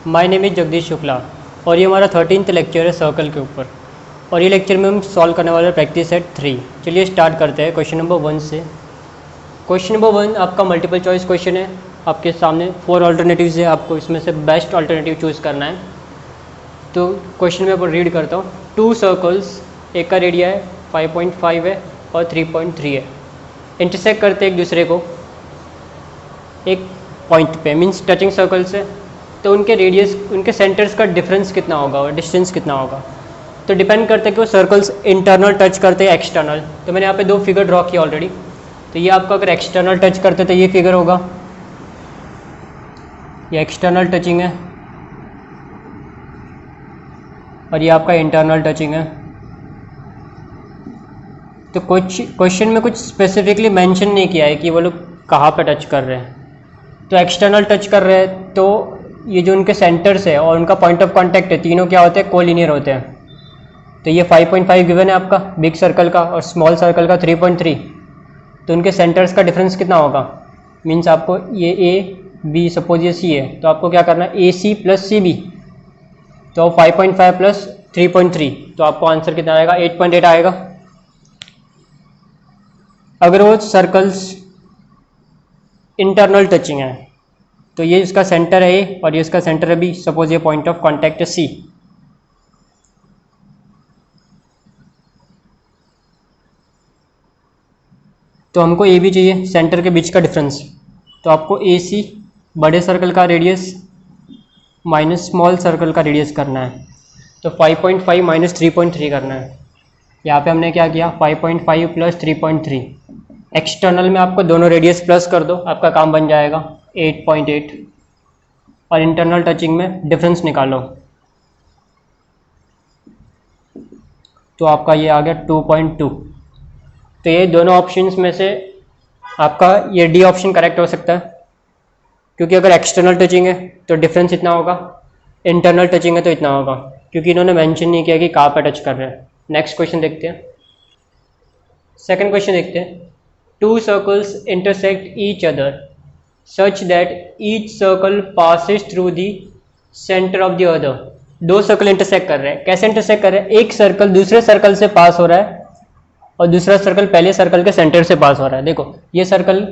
My name is Jagdish Shukla और ये हमारा 13th लेक्चर है सर्कल के ऊपर। और ये लेक्चर में हम सॉल्व करने वाले प्रैक्टिस सेट 3। चलिए स्टार्ट करते हैं क्वेश्चन नंबर 1 से। क्वेश्चन नंबर 1 आपका मल्टीपल चॉइस क्वेश्चन है। आपके सामने 4 ऑल्टरनेटिव्स है, आपको इसमें से बेस्ट ऑल्टरनेटिव चूज़ करना है। तो क्वेश्चन में रीड करता हूँ। 2 सर्कल्स, एक का रेडिया है 5.5 है और 3.3 है, इंटरसेक्ट करते एक दूसरे को एक पॉइंट पे, मीन्स टचिंग सर्कल्स है। तो उनके रेडियस, उनके सेंटर्स का डिफरेंस कितना होगा और डिस्टेंस कितना होगा, तो डिपेंड करता है कि वो सर्कल्स इंटरनल टच करते हैं एक्सटर्नल। तो मैंने यहाँ पे 2 फिगर ड्रॉ किया ऑलरेडी। तो ये आपका अगर एक्सटर्नल टच करते तो ये फिगर होगा, ये एक्सटर्नल टचिंग है, और ये आपका इंटरनल टचिंग है। तो कुछ क्वेश्चन में कुछ स्पेसिफिकली मेंशन नहीं किया है कि वो लोग कहाँ पे टच कर रहे हैं। तो एक्सटर्नल टच कर रहे हैं तो ये जो उनके सेंटर्स है और उनका पॉइंट ऑफ कांटेक्ट है, तीनों क्या होते हैं, कोलिनियर होते हैं। तो ये 5.5 गिवन है आपका बिग सर्कल का और स्मॉल सर्कल का 3.3। तो उनके सेंटर्स का डिफरेंस कितना होगा, मीन्स आपको ये ए बी, सपोज ये सी है, तो आपको क्या करना है, ए सी प्लस सी बी। तो 5.5 प्लस 3.3, तो आपको आंसर कितना आएगा, 8.8 आएगा। अगर वो सर्कल्स इंटरनल टचिंग है तो ये इसका सेंटर है ए और ये इसका सेंटर है बी, सपोज ये पॉइंट ऑफ कांटेक्ट है सी। तो हमको ए बी चाहिए, सेंटर के बीच का डिफरेंस। तो आपको ए सी बड़े सर्कल का रेडियस माइनस स्मॉल सर्कल का रेडियस करना है। तो 5.5 माइनस 3.3 करना है। यहाँ पे हमने क्या किया, 5.5 प्लस 3.3। एक्सटर्नल में आपको दोनों रेडियस प्लस कर दो, आपका काम बन जाएगा 8.8। और इंटरनल टचिंग में डिफरेंस निकालो, तो आपका ये आ गया 2.2। तो ये दोनों ऑप्शंस में से आपका ये डी ऑप्शन करेक्ट हो सकता है, क्योंकि अगर एक्सटर्नल टचिंग है तो डिफरेंस इतना होगा, इंटरनल टचिंग है तो इतना होगा, क्योंकि इन्होंने मेंशन नहीं किया कि कहाँ पर टच कर रहे हैं। नेक्स्ट क्वेश्चन देखते हैं। सेकंड क्वेश्चन देखते हैं। 2 circles intersect each other such that each circle passes through the centre of the other. 2 circle intersect कर रहे हैं, कैसे इंटरसेक्ट कर रहे हैं, एक सर्कल दूसरे सर्कल से पास हो रहा है और दूसरा सर्कल पहले सर्कल के सेंटर से पास हो रहा है। देखो ये सर्कल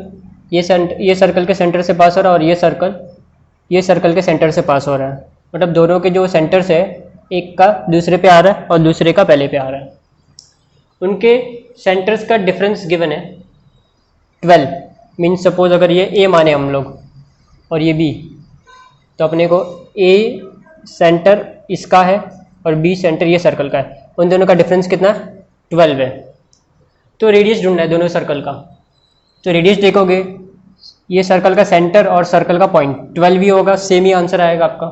ये सर्कल के सेंटर से पास हो रहा है और ये सर्कल के सेंटर से पास हो रहा है। मतलब दोनों के जो सेंटर्स है, एक का दूसरे पे आ रहा है और दूसरे का पहले पे आ रहा है। उनके सेंटर्स का डिफरेंस गिवन है 12। मीन्स सपोज अगर ये ए माने हम लोग और ये बी, तो अपने को ए सेंटर इसका है और बी सेंटर ये सर्कल का है। उन दोनों का डिफरेंस कितना, 12 है। तो रेडियस ढूंढना है दोनों सर्कल का। तो रेडियस देखोगे, ये सर्कल का सेंटर और सर्कल का पॉइंट 12 ही होगा, सेम ही आंसर आएगा आपका।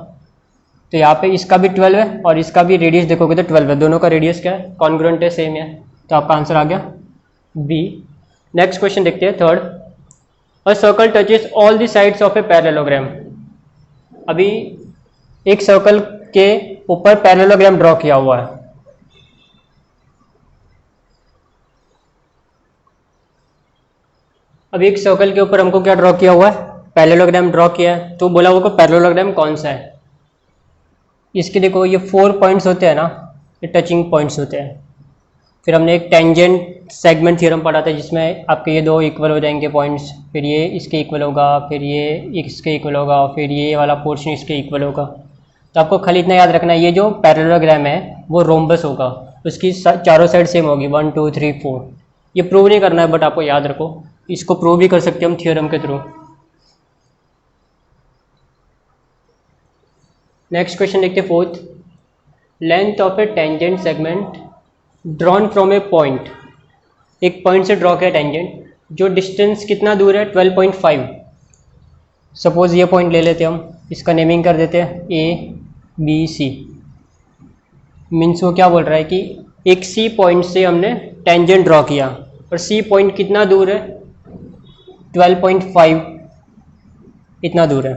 तो यहाँ पे इसका भी 12 है और इसका भी रेडियस देखोगे तो 12 है। दोनों का रेडियस क्या है, कॉन्ग्रुएंट है, सेम है। तो आपका आंसर आ गया बी। नेक्स्ट क्वेश्चन देखते हैं, third. A circle touches all the sides of a parallelogram. अभी एक सर्कल के ऊपर पैरेललोग्राम ड्रॉ किया हुआ है। अब एक सर्कल के ऊपर हमको क्या ड्रॉ किया हुआ है, पैरेललोग्राम ड्रॉ किया है। तो बोला वो पैरेललोग्राम कौन सा है। इसके देखो ये 4 पॉइंट्स होते हैं ना, ये टचिंग पॉइंट्स होते हैं। फिर हमने एक टेंजेंट सेगमेंट थ्योरम पढ़ा था जिसमें आपके ये 2 इक्वल हो जाएंगे पॉइंट्स, फिर ये इसके इक्वल होगा, फिर ये इसके इक्वल होगा, फिर ये वाला पोर्शन इसके इक्वल होगा। तो आपको खाली इतना याद रखना है, ये जो पैरेललोग्राम है वो रोम्बस होगा, उसकी चारों साइड सेम होगी, 1 2 3 4। ये प्रूव नहीं करना है बट आपको याद रखो, इसको प्रूव भी कर सकते हैं हम थ्योरम के थ्रू। नेक्स्ट क्वेश्चन देखते हैं, fourth. Length of A tangent segment drawn from A point. एक पॉइंट से ड्रॉ किया टेंजेंट, जो डिस्टेंस कितना दूर है, 12.5। सपोज ये पॉइंट ले लेते हैं हम, इसका नेमिंग कर देते हैं ए बी सी। मीन्स वो क्या बोल रहा है कि एक सी पॉइंट से हमने टेंजेंट ड्रॉ किया और सी पॉइंट कितना दूर है, 12.5 इतना दूर है।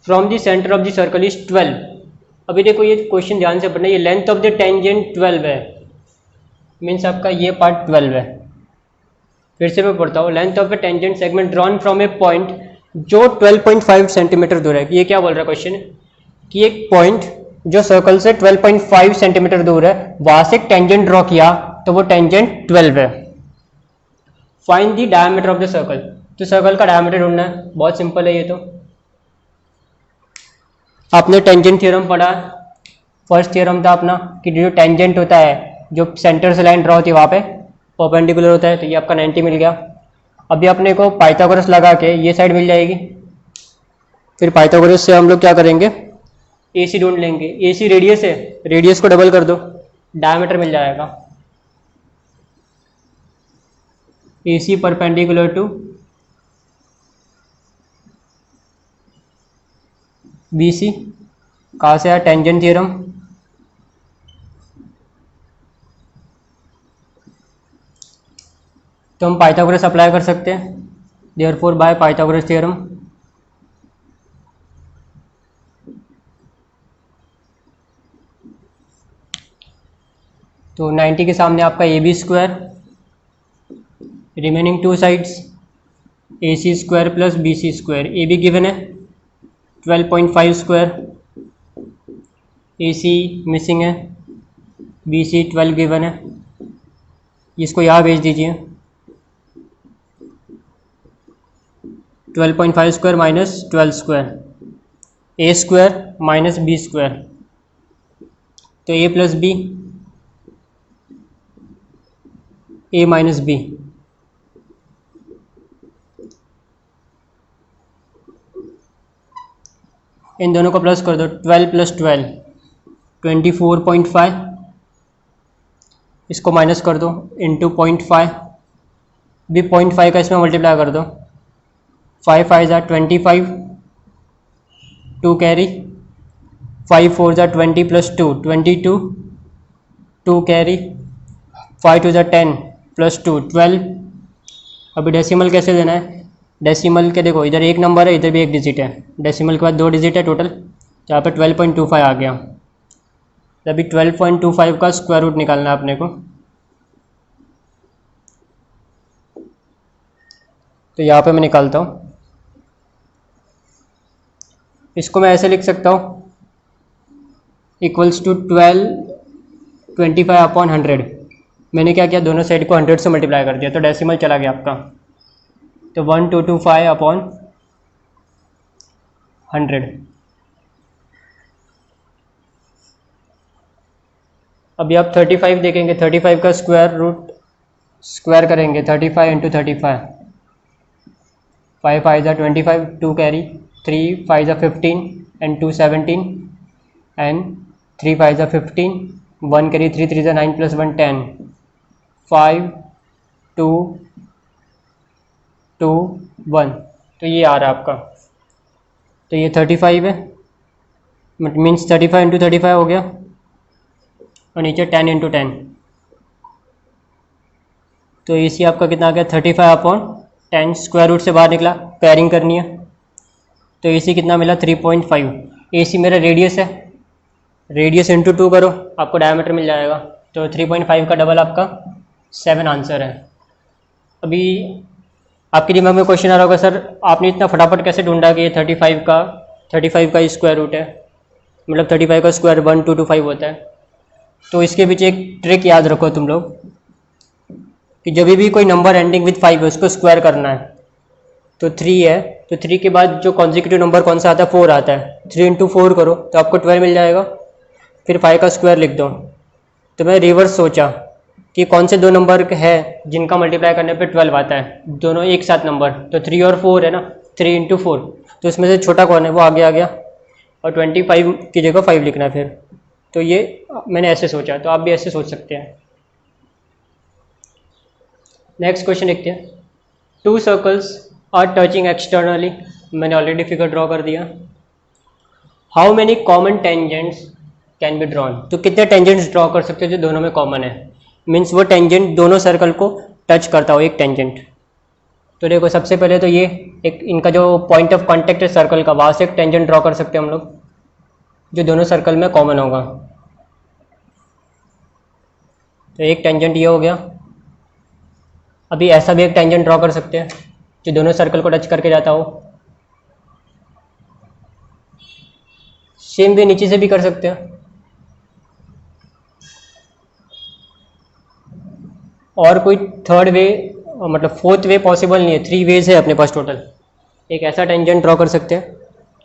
From the centre of the circle is 12। अभी देखो ये क्वेश्चन ध्यान से पढ़ना, ये लेंथ ऑफ द टेंजेंट 12 है, मीन्स आपका ये पार्ट 12 है। फिर से मैं पढ़ता हूँ, length of A tangent segment drawn from A point जो 12.5 सेंटीमीटर दूर है, ये क्या बोल रहा है क्वेश्चन, कि एक पॉइंट जो सर्कल से 12.5 सेंटीमीटर दूर है वहां से एक टेंजेंट ड्रॉ किया तो वो टेंजेंट 12 है। Find the diameter of the circle. तो सर्कल का डायमीटर ढूंढना है, बहुत सिंपल है ये तो। आपने टेंजेंट थ्योरम पढ़ा, फर्स्ट थ्योरम था अपना कि जो टेंजेंट होता है जो सेंटर से लाइन ड्रॉ होती है वहाँ पे परपेंडिकुलर होता है, तो ये आपका 90 मिल गया। अभी अपने को पाइथागोरस लगा के ये साइड मिल जाएगी, फिर पाइथागोरस से हम लोग क्या करेंगे, AC ढूंढ लेंगे। AC रेडियस है, रेडियस को डबल कर दो, डायमीटर मिल जाएगा। AC परपेंडिकुलर टू BC, कहाँ से आया, टेंजेंट थ्योरम। तो हम पाइथागोरस अप्लाई कर सकते हैं, देयरफॉर बाय पाइथागोरस थ्योरम। तो 90 के सामने आपका AB square, remaining two sides AC square plus BC square. AB given है 12.5 स्क्वायर, AC मिसिंग है, BC 12 गिवन है, इसको यहाँ भेज दीजिए। 12.5 square minus 12 square, A square minus B square, तो A plus B, A minus B। इन दोनों को प्लस कर दो, 12 प्लस 12 24.5, इसको माइनस कर दो इंटू 0.5, भी 0.5 का इसमें मल्टीप्लाई कर दो, 5 5 ज़ा 25, 2 कैरी, 5 4 ज़ा 20 प्लस 2 22, 2 कैरी, 5 2 ज़ा 10 प्लस 2 12। अभी डेसिमल कैसे देना है, डेसिमल के देखो इधर एक नंबर है, इधर भी एक डिजिट है, डेसिमल के बाद 2 डिजिट है टोटल, तो यहाँ पे 12.25 आ गया। तो अभी 12.25 का स्क्वायर रूट निकालना है अपने को। तो यहाँ पे मैं निकालता हूँ, इसको मैं ऐसे लिख सकता हूँ, इक्वल्स टू 1225/100। मैंने क्या किया, दोनों साइड को 100 से मल्टीप्लाई कर दिया, तो डेसिमल चला गया आपका, तो 1225/100। अभी आप 35 देखेंगे, 35 का स्क्वायर रूट स्क्वायर करेंगे, 35 इंटू 35, 5 5 ज़ा 25, 2 कैरी, 3 5 ज़ा 15 एंड 2 17 एंड 3 5 ज़ा 15, 1 कैरी, 3 3 ज़ा 9 प्लस 1 10, 5 2 2 1। तो ये आ रहा है आपका, तो ये 35 है, मीन्स 35 इंटू 35 हो गया, और नीचे 10 इंटू 10, तो AC आपका कितना आ गया, 35/10। स्क्वायर रूट से बाहर निकला, पेयरिंग करनी है, तो AC कितना मिला, 3.5। AC मेरा रेडियस है, रेडियस इंटू 2 करो आपको डायमीटर मिल जाएगा, तो 3.5 का डबल आपका 7 आंसर है। अभी आपके दिमाग में क्वेश्चन आ रहा होगा, सर आपने इतना फटाफट कैसे ढूंढा कि ये 35 का स्क्वायर रूट है, मतलब 35 का स्क्वायर 1225 होता है। तो इसके पीछे एक ट्रिक याद रखो तुम लोग, कि जब भी कोई नंबर एंडिंग विद 5 है उसको स्क्वायर करना है। तो 3 है, तो 3 के बाद जो कॉन्जिक्यूटिव नंबर कौन सा आता है, 4 आता है, 3 इंटू 4 करो तो आपको 12 मिल जाएगा, फिर 5 का स्क्वायर लिख दो। तो मैं रिवर्स सोचा कि कौन से दो नंबर है जिनका मल्टीप्लाई करने पे 12 आता है, दोनों एक साथ नंबर, तो 3 और 4 है ना, 3 इंटू 4, तो इसमें से छोटा कौन है, वो आगे आ गया, और 25 की जगह 5 लिखना है फिर। तो ये मैंने ऐसे सोचा, तो आप भी ऐसे सोच सकते हैं। नेक्स्ट क्वेश्चन देखते हैं। 2 सर्कल्स आर टचिंग एक्सटर्नली, मैंने ऑलरेडी फिगर ड्रॉ कर दिया। How many common tangents can be drawn, तो कितने टेंजेंट्स ड्रॉ कर सकते हैं जो दोनों में कॉमन है, मीन्स वो टेंजेंट दोनों सर्कल को टच करता हो, एक टेंजेंट। तो देखो सबसे पहले तो ये एक इनका जो पॉइंट ऑफ कांटेक्ट है सर्कल का, वहाँ से एक टेंजेंट ड्रॉ कर सकते हैं हम लोग जो दोनों सर्कल में कॉमन होगा। तो एक टेंजेंट ये हो गया। अभी ऐसा भी एक टेंजेंट ड्रॉ कर सकते हैं जो दोनों सर्कल को टच करके जाता हो, सेम वे नीचे से भी कर सकते हैं। और कोई थर्ड वे मतलब फोर्थ वे पॉसिबल नहीं है, 3 वेज है अपने पास टोटल। एक ऐसा टेंजेंट ड्रॉ कर सकते हैं।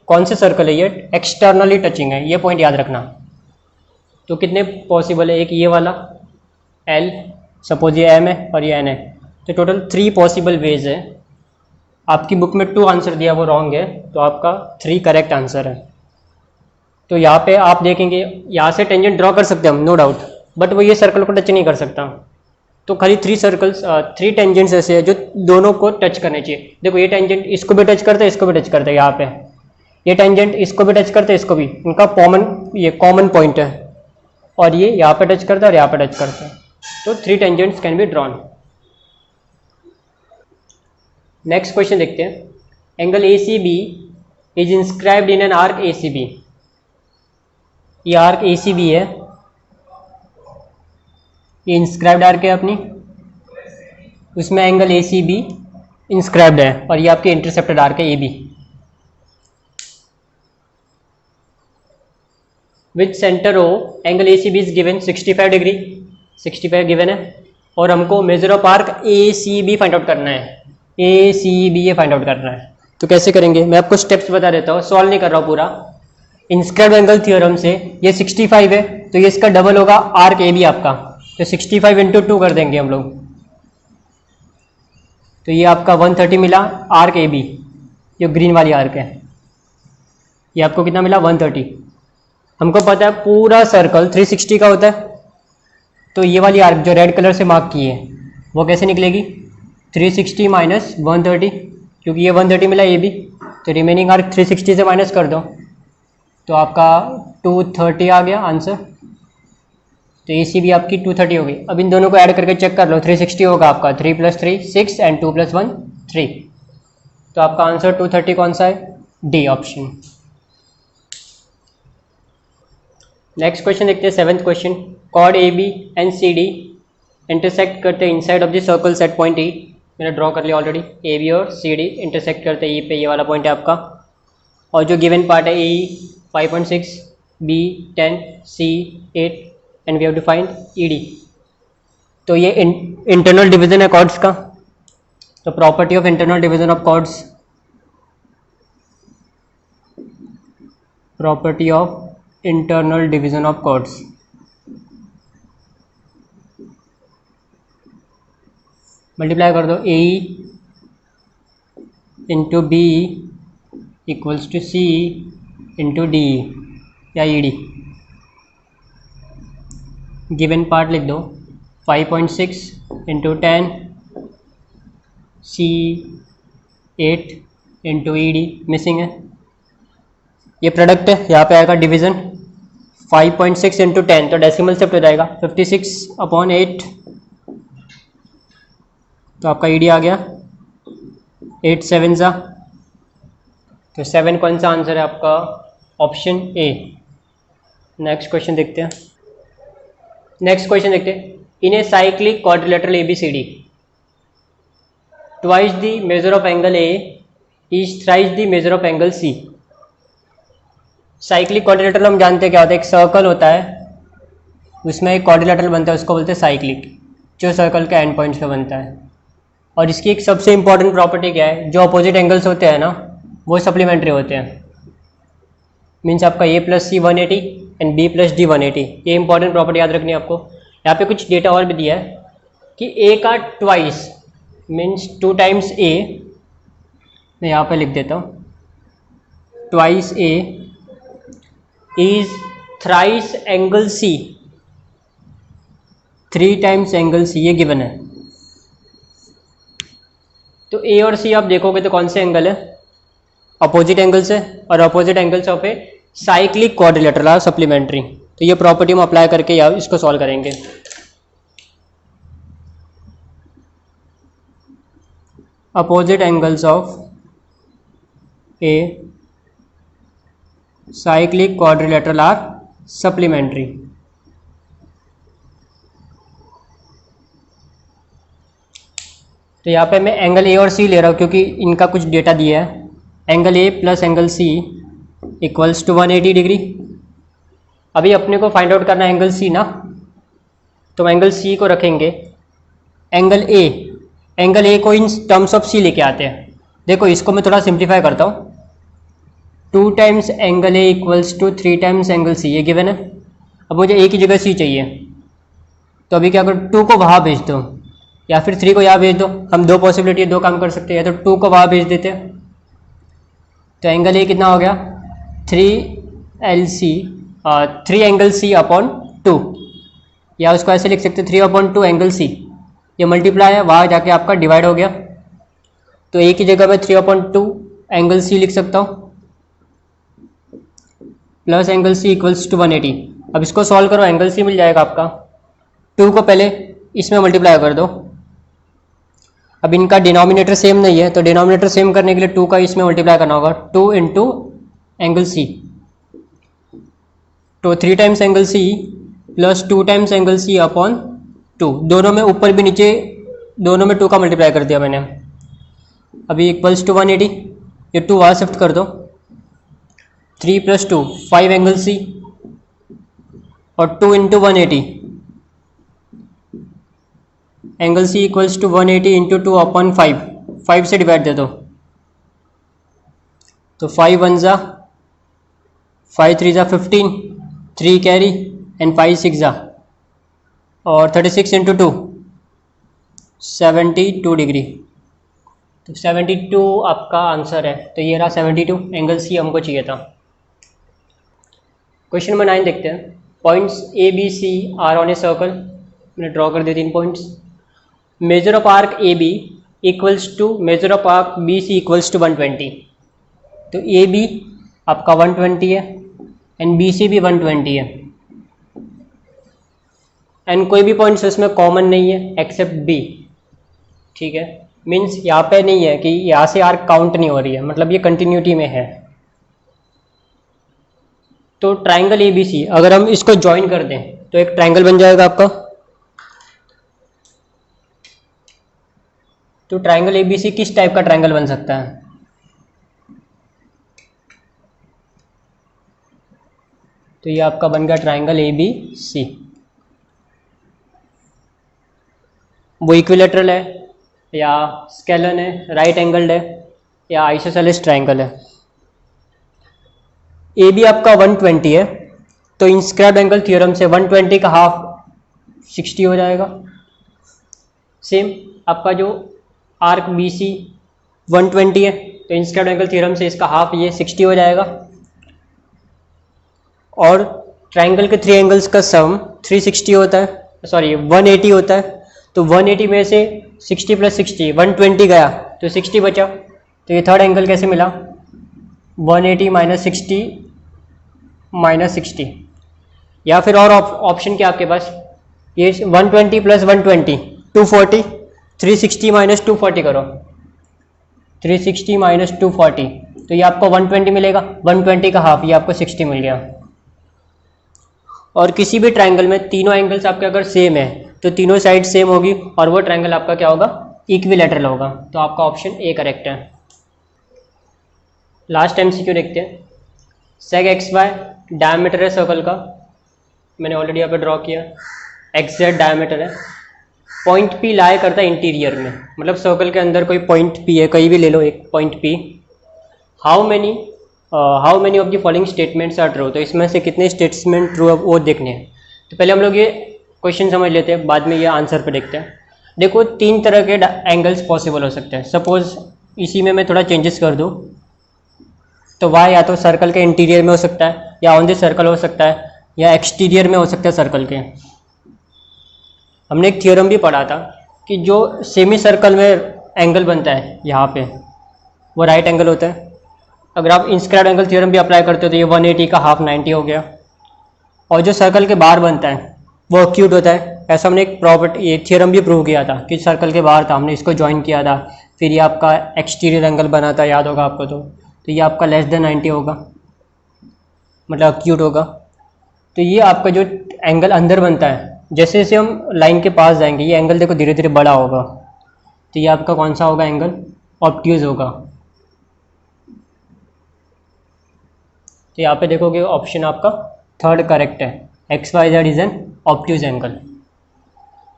कौन से सर्कल है ये? एक्सटर्नली टचिंग है, ये पॉइंट याद रखना। तो कितने पॉसिबल है? एक ये वाला L, सपोज ये M है और ये N है, तो टोटल 3 पॉसिबल वेज है। आपकी बुक में 2 आंसर दिया, वो रॉन्ग है, तो आपका 3 करेक्ट आंसर है। तो यहाँ पे आप देखेंगे, यहाँ से टेंजेंट ड्रॉ कर सकते हैं हम, नो डाउट, बट वो ये सर्कल को टच नहीं कर सकता। तो खाली 3 टेंजेंट्स ऐसे हैं जो दोनों को टच करने चाहिए। देखो ये टेंजेंट इसको भी टच करता है, इसको भी टच करता है, यहाँ पे ये टेंजेंट इसको भी टच करता है, इसको भी, इनका कॉमन पॉइंट है। और ये यहाँ पे टच करता है और यहाँ पे टच करता है। तो 3 tangents can be drawn. Next question देखते हैं। Angle ACB is inscribed in an arc ACB। ये आर्क ACB है, ये इंस्क्राइब्ड आर्क है अपनी, उसमें एंगल ACB इंस्क्राइब्ड है, और ये आपके इंटरसेप्टेड आर्क है AB। With centre O angle ACB is given 65 degree, 65 given है, और हमको major of arc ACB find out करना है। ACB ये फाइंड आउट करना है। तो कैसे करेंगे, मैं आपको स्टेप्स बता देता हूँ, सॉल्व नहीं कर रहा हूँ पूरा। इंस्क्राइब्ड एंगल थ्योरम से ये 65 है, तो ये इसका डबल होगा आर्क AB आपका, तो 65 इंटू 2 कर देंगे हम लोग। तो ये आपका 130 मिला आर्क AB, जो ग्रीन वाली आर्क है। ये आपको कितना मिला? 130। हमको पता है पूरा सर्कल 360 का होता है, तो ये वाली आर्क जो रेड कलर से मार्क की है वो कैसे निकलेगी? 360 माइनस 130, क्योंकि ये 130 मिला AB, तो रिमेनिंग आर्क 360 से माइनस कर दो, तो आपका 230 आ गया आंसर। तो ACB आपकी 230 हो गई। अब इन दोनों को ऐड करके चेक कर लो, 360 होगा आपका, 3 + 3 6 एंड 2 + 1 3। तो आपका आंसर 230 कौन सा है? D option. नेक्स्ट क्वेश्चन देखते हैं, 7th question. Chord AB and CD intersect करते हैं inside of the circle set point E। मैंने ड्रॉ कर लिया ऑलरेडी। AB और CD इंटरसेक्ट करते हैं E पे, ये वाला पॉइंट है आपका, और जो गिवन पार्ट है AE 5.6, B 10, C 8 एंड we have to find ED। तो ये इंटरनल डिवीजन है कॉर्ड्स का। तो property of internal division of chords, property of internal division of chords, multiply कर दो, AE into B equals to C into DE या ED। Given part लिख दो, 5.6 into 10, C 8 into ED missing है। ये प्रोडक्ट है, यहाँ पे आएगा डिवीजन 5.6 इंटू 10, तो डेसिमल शिफ्ट हो जाएगा 56/8, तो आपका ED आ गया 8 7 सा, तो 7 कौन सा आंसर है आपका? Option A। नेक्स्ट क्वेश्चन देखते हैं। नेक्स्ट क्वेश्चन देखते हैं। In a cyclic quadrilateral ABCD, twice the measure of angle A is thrice the measure of angle C। Cyclic quadrilateral हम जानते हैं क्या होता है, एक सर्कल होता है, उसमें एक क्वाड्रिलेटरल बनता है, उसको बोलते हैं साइक्लिक, जो सर्कल के एंड पॉइंट्स पे बनता है। और इसकी एक सबसे इंपॉर्टेंट प्रॉपर्टी क्या है, जो अपोजिट एंगल्स होते हैं ना वो सप्लीमेंट्री होते हैं। मीन्स आपका A + C 180 and B + D 180, ये इंपॉर्टेंट प्रॉपर्टी याद रखनी है आपको। यहाँ पे कुछ डेटा और भी दिया है कि A का ट्वाइस मीन्स 2 टाइम्स A, मैं यहाँ पे लिख देता हूँ, twice A is thrice angle C, 3 times angle C, ये गिवन है। तो A और C आप देखोगे तो कौन से एंगल है? अपोजिट एंगल्स है, और opposite angles of a cyclic quadrilateral are supplementary. तो ये प्रॉपर्टी हम अप्लाई करके या इसको सॉल्व करेंगे। Opposite angles of a cyclic quadrilateral are supplementary. तो यहाँ पे मैं एंगल A और C ले रहा हूँ क्योंकि इनका कुछ डेटा दिया है। Angle A + angle C equals to 180 degree, अभी अपने को फाइंड आउट करना है एंगल सी ना, तो एंगल सी को रखेंगे एंगल ए को इन टर्म्स ऑफ सी लेके आते हैं। देखो इसको मैं थोड़ा सिंप्लीफाई करता हूँ। 2 times angle A equals to 3 times angle C, ये गिवन है। अब मुझे ए की जगह सी चाहिए, तो अभी क्या करो, 2 को वहाँ भेज दो या फिर 3 को यहाँ भेज दो। हम दो पॉसिबिलिटी, दो काम कर सकते हैं, या तो 2 को वहाँ भेज देते हैं, तो एंगल ए कितना हो गया 3 एंगल सी अपॉन 2, या उसको ऐसे लिख सकते 3/2 एंगल सी। ये मल्टीप्लाई है, वहाँ जाके आपका डिवाइड हो गया, तो ए की जगह मैं 3/2 एंगल सी लिख सकता हूँ plus angle C equals to 180। अब इसको सॉल्व करो, एंगल सी मिल जाएगा आपका। 2 को पहले इसमें मल्टीप्लाई कर दो। अब इनका डिनोमिनेटर सेम नहीं है, तो डिनोमिनेटर सेम करने के लिए 2 का इसमें मल्टीप्लाई करना होगा, 2 इंटू एंगल सी, तो 3 times angle C plus 2 times angle C upon 2, दोनों में ऊपर भी नीचे दोनों में 2 का मल्टीप्लाई कर दिया मैंने। अभी इक्वल्स टू 180, ये 2 वहाँ शिफ्ट कर दो, 3 + 2 5 एंगल सी और 2 into 180 angle C equals to 180 into 2/5, 5 से डिवाइड दे दो, तो 5 1 ज़ा 5 3 ज़ा 15, 3 कैरी एंड 5 6 ज़ा, और 36 इंटू 2 72 डिग्री, तो 72 आपका आंसर है। तो ये रहा 72 एंगल सी हमको चाहिए था। क्वेश्चन नंबर 9 देखते हैं। Points A B C are on a circle, मैंने ड्रॉ कर दिए 3 points. Measure of arc A B equals to measure of arc B C equals to 120, तो ए बी आपका 120 है एंड बी सी भी 120 है, एंड कोई भी पॉइंट्स इसमें कॉमन नहीं है एक्सेप्ट बी। ठीक है, मीन्स यहाँ पे नहीं है कि यहाँ से आर्क काउंट नहीं हो रही है, मतलब ये कंटिन्यूटी में है। तो ट्राइंगल ए बी सी अगर हम इसको ज्वाइन कर दें तो एक ट्राइंगल बन जाएगा आपका। तो ट्राइंगल ए बी सी किस टाइप का ट्राइंगल बन सकता है? तो ये आपका बन गया ट्राइंगल ए बी सी। वो इक्विलेटरल है या स्केलन है, राइट एंगल्ड है या आइसोसेलेस ट्राइंगल है। ए बी आपका 120 है, तो इंस्क्राइब्ड एंगल थ्योरम से 120 का हाफ 60 हो जाएगा। सेम आपका जो आर्क बी सी 120 है, तो इंस्क्राइब्ड एंगल थ्योरम से इसका हाफ ये 60 हो जाएगा। और ट्राइंगल के 3 एंगल्स का सम 360 होता है, सॉरी 180 होता है। तो 180 में से 60 + 60 120 गया, तो 60 बचा। तो ये थर्ड एंगल कैसे मिला? 180 - 60 - 60, या फिर और ऑप्शन क्या आपके पास, ये 120 + 120 240, 360 - 240 करो, 360 - 240, तो ये आपको 120 मिलेगा। 120 का हाफ ये आपको 60 मिल गया। और किसी भी ट्राइंगल में तीनों एंगल्स आपके अगर सेम है तो तीनों साइड सेम होगी और वो ट्राइंगल आपका क्या होगा? इक्विलेटरल होगा। तो आपका ऑप्शन ए करेक्ट है। लास्ट MCQ देखते हैं। सेक XY डायमीटर है सर्कल का, मैंने ऑलरेडी यहाँ पे ड्रॉ किया। XZ डायमीटर है। पॉइंट P लाई करता है इंटीरियर में, मतलब सर्कल के अंदर कोई पॉइंट P है, कहीं भी ले लो एक point P। How many of the following statements are true, तो इसमें से कितने स्टेटमेंट ट्रू है वो देखने हैं। तो पहले हम लोग ये क्वेश्चन समझ लेते हैं, बाद में ये आंसर पे देखते हैं। देखो 3 तरह के एंगल्स पॉसिबल हो सकते हैं। सपोज इसी में मैं थोड़ा चेंजेस कर दूँ, तो y या तो सर्कल के इंटीरियर में हो सकता है, या ऑन द सर्कल हो सकता है, या एक्सटीरियर में हो सकता है सर्कल के। हमने एक थ्योरम भी पढ़ा था कि जो सेमी सर्कल में एंगल बनता है यहाँ पे, वो राइट एंगल होता है। अगर आप इंस्क्राइब्ड एंगल थ्योरम भी अप्लाई करते हो तो ये 180 का हाफ 90 हो गया। और जो सर्कल के बाहर बनता है वो एक्यूट होता है। ऐसा हमने एक प्रॉपर्टी, ये थ्योरम भी प्रूव किया था कि सर्कल के बाहर था, हमने इसको ज्वाइन किया था, फिर ये आपका एक्सटीरियर एंगल बना था, याद होगा आपको। तो ये आपका लेस देन 90 होगा, मतलब एक्यूट होगा। तो ये आपका जो एंगल अंदर बनता है, जैसे जैसे हम लाइन के पास जाएंगे ये एंगल देखो धीरे धीरे बड़ा होगा, तो ये आपका कौन सा होगा? एंगल ऑब्ट्यूज होगा। तो यहाँ पे देखोगे ऑप्शन आपका थर्ड करेक्ट है, X Y Z is an obtuse angle.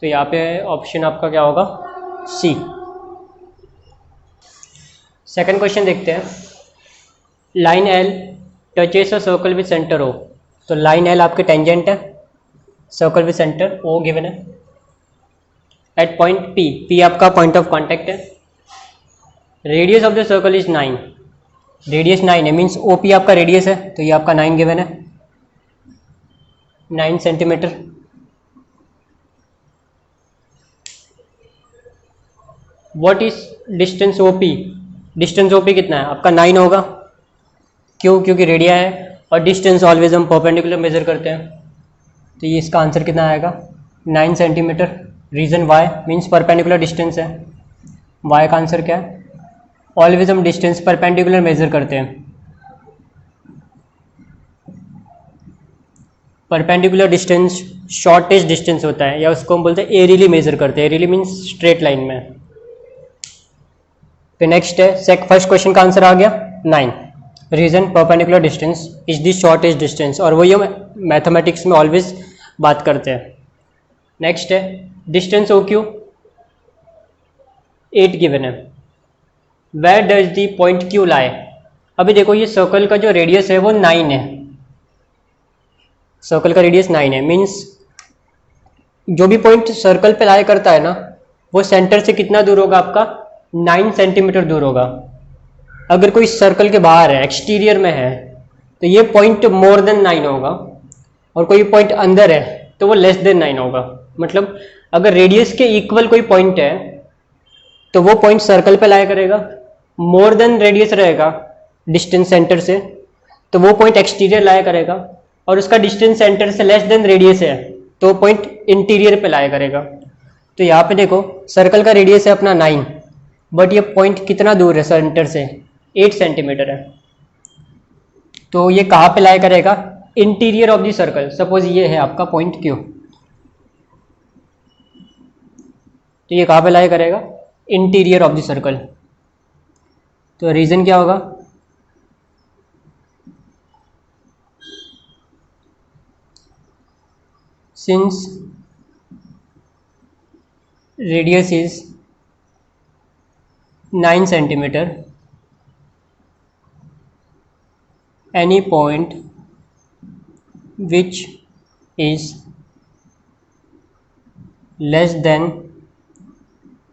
तो यहाँ पे ऑप्शन आपका क्या होगा, सी। सेकंड क्वेश्चन देखते हैं। Line L touches a circle with centre O. तो लाइन एल आपके टेंजेंट है, circle with centre O given है। एट पॉइंट पी, पी आपका पॉइंट ऑफ कॉन्टैक्ट है। Radius of the circle is 9, radius 9 है, means O P आपका radius है, तो ये आपका 9 गिवन है, 9 centimetre. What is distance O P, distance O P कितना है आपका 9 होगा, क्यों, क्योंकि रेडिया है और डिस्टेंस ऑलवेज हम परपेंडिकुलर मेजर करते हैं। तो ये इसका आंसर कितना आएगा, 9 centimetre. Reason why means perpendicular distance है, वाई का आंसर क्या है, ऑलवेज हम डिस्टेंस परपेंडिकुलर मेजर करते हैं। परपेंडिकुलर डिस्टेंस शॉर्टेस्ट डिस्टेंस होता है, या उसको हम बोलते हैं एरियली मेजर करते हैं, एरियली मीन्स स्ट्रेट लाइन में। फिर नेक्स्ट है, फर्स्ट क्वेश्चन का आंसर आ गया 9। Reason perpendicular distance is the shortest distance, और वही हम मैथमेटिक्स में ऑलवेज बात करते हैं। नेक्स्ट है डिस्टेंस ओ क्यू 8 गिवन है। Where does the point Q lie. अभी देखो ये सर्कल का जो रेडियस है वो 9 है, सर्कल का रेडियस 9 है, मीन्स जो भी पॉइंट सर्कल पे लाई करता है ना, वो सेंटर से कितना दूर होगा आपका, 9 सेंटीमीटर दूर होगा। अगर कोई सर्कल के बाहर है, एक्सटीरियर में है, तो ये पॉइंट मोर देन 9 होगा, और कोई पॉइंट अंदर है तो वो लेस देन 9 होगा। मतलब अगर रेडियस के इक्वल कोई पॉइंट है तो वो पॉइंट सर्कल पे लाया करेगा, मोर देन रेडियस रहेगा डिस्टेंस सेंटर से तो वो पॉइंट एक्सटीरियर लाया करेगा, और उसका डिस्टेंस सेंटर से लेस देन रेडियस है तो पॉइंट इंटीरियर पे लाया करेगा। तो यहाँ पे देखो सर्कल का रेडियस है अपना 9, बट ये पॉइंट कितना दूर है सेंटर से, 8 सेंटीमीटर है, तो ये कहाँ पे लाया करेगा, interior of the circle. Suppose ये है आपका पॉइंट क्यू, तो ये कहाँ पे लाया करेगा, इंटीरियर ऑफ द सर्कल। तो रीजन क्या होगा, since radius is 9 centimetre, any point which is less than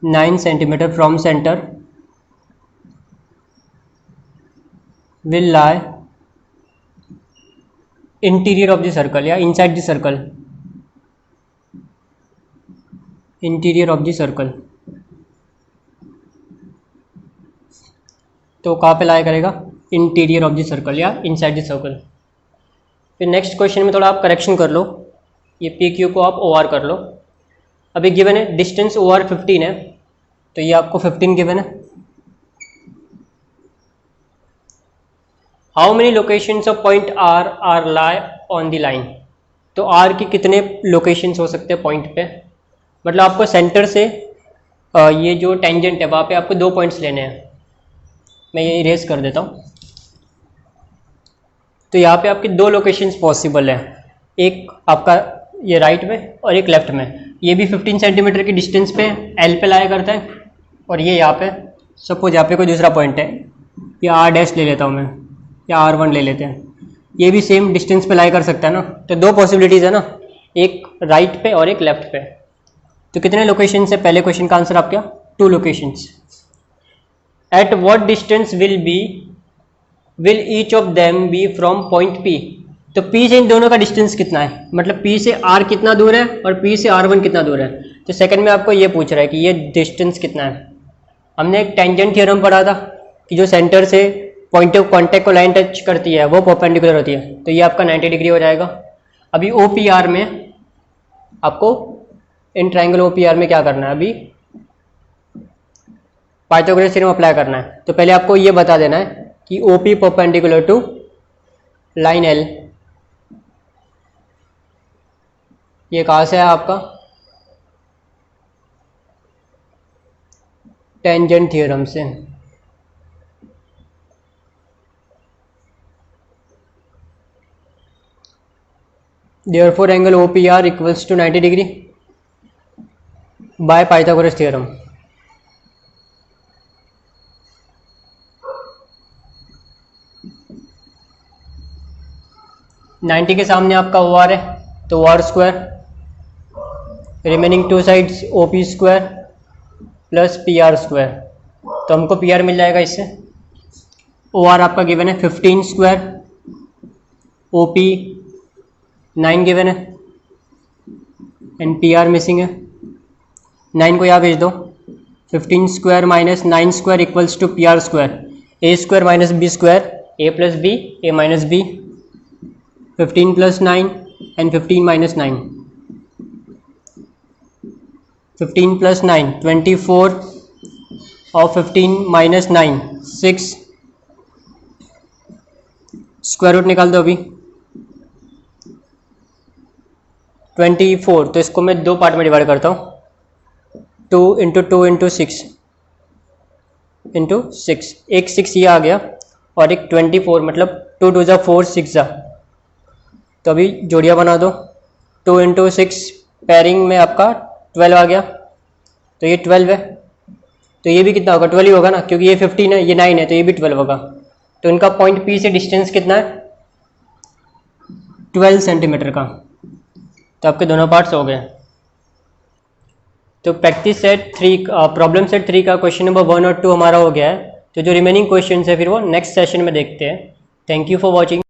9 centimeter from center will lie interior of the circle या inside the circle, interior of the circle। तो कहाँ पे लाया करेगा, interior of the circle या inside the circle. फिर next question में थोड़ा आप करेक्शन कर लो, ये पी क्यू को आप ओ आर कर लो। अभी गिवन है डिस्टेंस ओ आर 15 है, तो ये आपको 15 गिवन है। How many locations of point R are lie on the line. तो आर की कितने लोकेशंस हो सकते हैं पॉइंट पे, मतलब आपको सेंटर से ये जो टेंजेंट है वहाँ पे आपको 2 पॉइंट्स लेने हैं। मैं ये इरेज कर देता हूँ। तो यहाँ पे आपकी 2 लोकेशंस पॉसिबल है, एक आपका ये राइट में और एक लेफ्ट में। ये भी 15 सेंटीमीटर की डिस्टेंस पे एल पे लाया करता है, और ये यहाँ पे सपोज यहाँ पे कोई दूसरा पॉइंट है, ये आर डैश ले लेता हूँ मैं, या R1 ले लेते हैं, ये भी सेम डिस्टेंस पे लाई कर सकता है ना। तो 2 पॉसिबिलिटीज़ है ना, एक राइट पे और एक लेफ्ट पे। तो कितने लोकेशन है, पहले क्वेश्चन का आंसर आपका 2 locations. At what distance will each of them be from point P। तो P से इन दोनों का डिस्टेंस कितना है, मतलब P से R कितना दूर है और P से R1 कितना दूर है। तो सेकंड में आपको ये पूछ रहा है कि ये डिस्टेंस कितना है। हमने एक टेंजेंट थ्योरम पढ़ा था कि जो सेंटर से पॉइंट ऑफ कॉन्टैक्ट को लाइन टच करती है वो परपेंडिकुलर होती है, तो ये आपका 90 डिग्री हो जाएगा। अभी OPR में आपको इन ट्रायंगल OPR में क्या करना है, अभी पाइथागोरस थ्योरम अप्लाई करना है। तो पहले आपको ये बता देना है कि OP perpendicular to line L, ये कहाँ से है आपका, टेंजेंट थ्योरम से। Therefore angle O P R equals to 90 degree by Pythagoras theorem. Ninety के सामने आपका ओ आर है तो O R square, remaining two sides O P square plus P R square, तो हमको पी आर मिल जाएगा इससे। ओ आर आपका गिवन है 15 स्क्वायर, ओ पी 9 गिवन है एंड पी आर मिसिंग है। 9 को यहाँ भेज दो, 15 square minus 9 square equals to P R square, A square minus B square, A plus B, A minus B, 15 plus 9 and 15 minus 9, 15 plus 9 24 और 15 minus 9 6, square root निकाल दो अभी 24, तो इसको मैं दो पार्ट में डिवाइड करता हूँ, 2 इंटू 2 इंटू 6 इंटू 6, एक 6 ये आ गया और एक 24, मतलब 2 2 जा 4 6 जा, तो अभी जोड़ियाँ बना दो, 2 इंटू 6 पेयरिंग में आपका 12 आ गया, तो ये 12 है, तो ये भी कितना होगा 12 ही होगा ना, क्योंकि ये 15 है ये 9 है, तो ये भी 12 होगा। तो इनका पॉइंट P से डिस्टेंस कितना है 12 सेंटीमीटर का, तो आपके दोनों पार्ट्स हो गए। तो प्रैक्टिस सेट 3 प्रॉब्लम सेट 3 का क्वेश्चन नंबर 1 और 2 हमारा हो गया है, तो जो रिमेनिंग क्वेश्चन है फिर वो नेक्स्ट सेशन में देखते हैं। Thank you for watching.